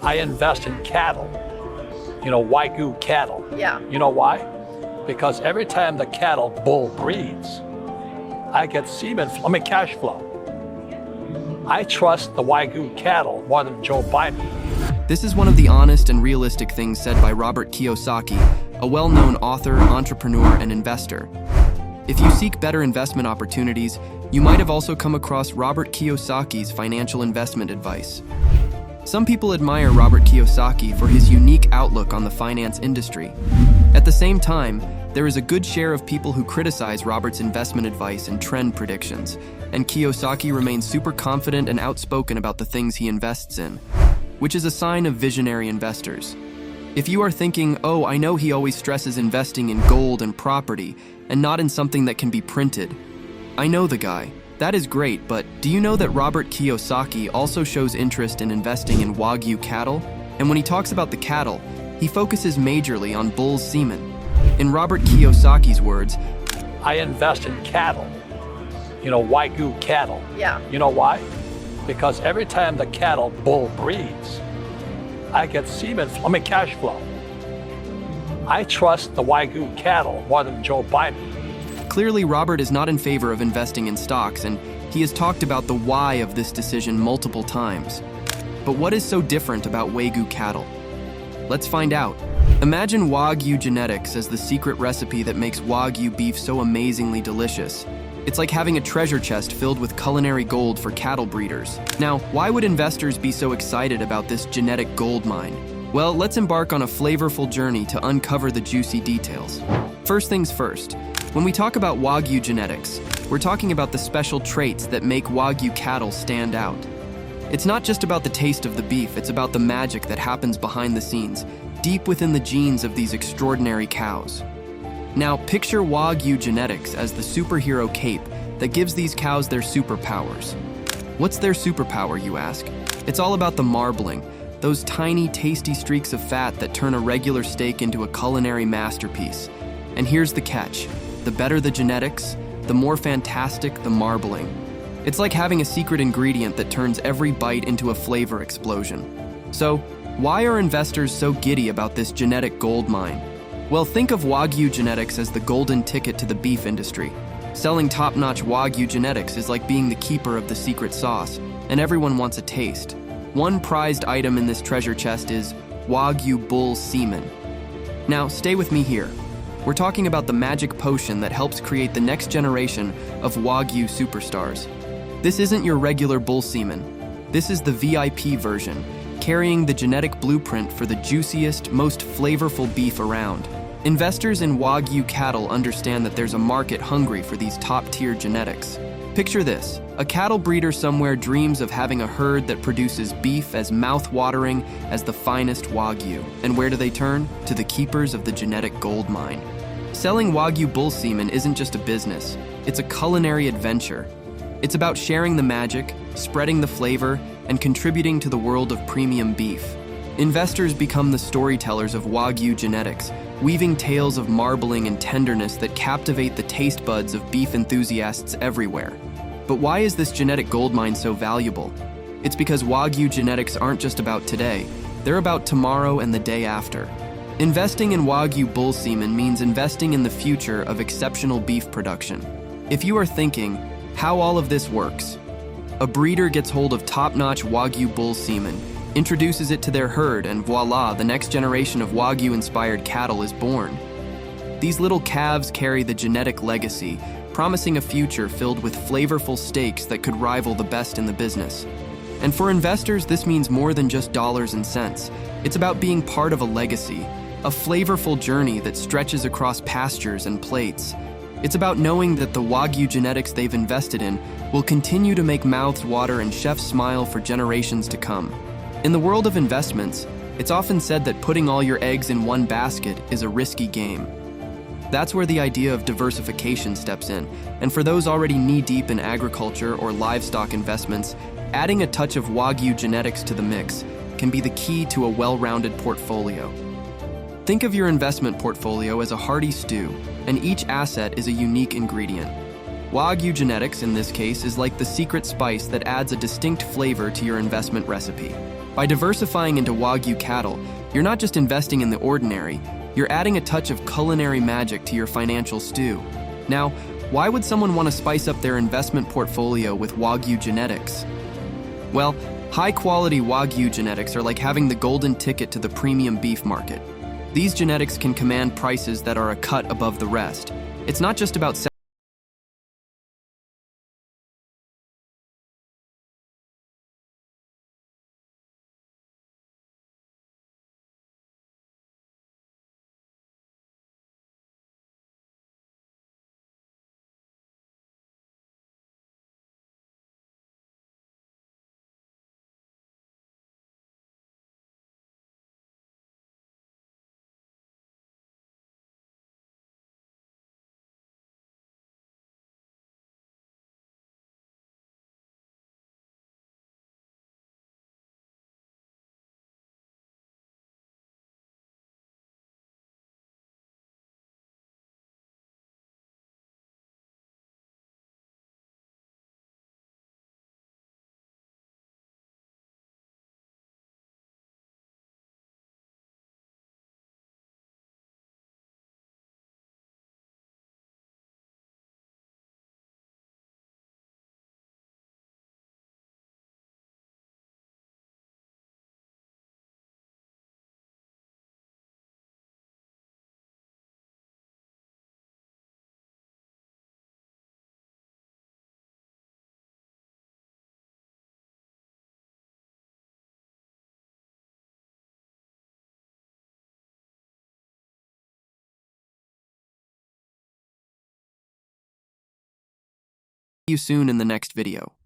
I invest in cattle, Wagyu cattle. Yeah. You know why? Because every time the cattle bull breeds, I get cash flow. I trust the Wagyu cattle more than Joe Biden. This is one of the honest and realistic things said by Robert Kiyosaki, a well-known author, entrepreneur, and investor. If you seek better investment opportunities, you might have also come across Robert Kiyosaki's financial investment advice. Some people admire Robert Kiyosaki for his unique outlook on the finance industry. At the same time, there is a good share of people who criticize Robert's investment advice and trend predictions, and Kiyosaki remains super confident and outspoken about the things he invests in, which is a sign of visionary investors. If you are thinking, oh, I know he always stresses investing in gold and property, and not in something that can be printed. I know the guy. That is great, but do you know that Robert Kiyosaki also shows interest in investing in Wagyu cattle? And when he talks about the cattle, he focuses majorly on bull's semen. In Robert Kiyosaki's words, I invest in cattle, Wagyu cattle. Yeah. You know why? Because every time the cattle bull breeds, I get cash flow. I trust the Wagyu cattle more than Joe Biden. Clearly, Robert is not in favor of investing in stocks, and he has talked about the why of this decision multiple times. But what is so different about Wagyu cattle? Let's find out. Imagine Wagyu genetics as the secret recipe that makes Wagyu beef so amazingly delicious. It's like having a treasure chest filled with culinary gold for cattle breeders. Now, why would investors be so excited about this genetic gold mine? Well, let's embark on a flavorful journey to uncover the juicy details. First things first. When we talk about Wagyu genetics, we're talking about the special traits that make Wagyu cattle stand out. It's not just about the taste of the beef, it's about the magic that happens behind the scenes, deep within the genes of these extraordinary cows. Now, picture Wagyu genetics as the superhero cape that gives these cows their superpowers. What's their superpower, you ask? It's all about the marbling, those tiny, tasty streaks of fat that turn a regular steak into a culinary masterpiece. And here's the catch. The better the genetics, the more fantastic the marbling. It's like having a secret ingredient that turns every bite into a flavor explosion. So, why are investors so giddy about this genetic gold mine? Well, think of Wagyu genetics as the golden ticket to the beef industry. Selling top-notch Wagyu genetics is like being the keeper of the secret sauce, and everyone wants a taste. One prized item in this treasure chest is Wagyu bull semen. Now, stay with me here. We're talking about the magic potion that helps create the next generation of Wagyu superstars. This isn't your regular bull semen. This is the VIP version, carrying the genetic blueprint for the juiciest, most flavorful beef around. Investors in Wagyu cattle understand that there's a market hungry for these top-tier genetics. Picture this. A cattle breeder somewhere dreams of having a herd that produces beef as mouth-watering as the finest Wagyu. And where do they turn? To the keepers of the genetic gold mine. Selling Wagyu bull semen isn't just a business. It's a culinary adventure. It's about sharing the magic, spreading the flavor, and contributing to the world of premium beef. Investors become the storytellers of Wagyu genetics, weaving tales of marbling and tenderness that captivate the taste buds of beef enthusiasts everywhere. But why is this genetic goldmine so valuable? It's because Wagyu genetics aren't just about today, they're about tomorrow and the day after. Investing in Wagyu bull semen means investing in the future of exceptional beef production. If you are thinking, how all of this works? A breeder gets hold of top-notch Wagyu bull semen, introduces it to their herd, and voila, the next generation of Wagyu-inspired cattle is born. These little calves carry the genetic legacy, promising a future filled with flavorful steaks that could rival the best in the business. And for investors, this means more than just dollars and cents. It's about being part of a legacy, a flavorful journey that stretches across pastures and plates. It's about knowing that the Wagyu genetics they've invested in will continue to make mouths water and chefs smile for generations to come. In the world of investments, it's often said that putting all your eggs in one basket is a risky game. That's where the idea of diversification steps in, and for those already knee-deep in agriculture or livestock investments, adding a touch of Wagyu genetics to the mix can be the key to a well-rounded portfolio. Think of your investment portfolio as a hearty stew, and each asset is a unique ingredient. Wagyu genetics, in this case, is like the secret spice that adds a distinct flavor to your investment recipe. By diversifying into Wagyu cattle, you're not just investing in the ordinary, you're adding a touch of culinary magic to your financial stew. Now, why would someone want to spice up their investment portfolio with Wagyu genetics? Well, high-quality Wagyu genetics are like having the golden ticket to the premium beef market. These genetics can command prices that are a cut above the rest. It's not just about you soon in the next video.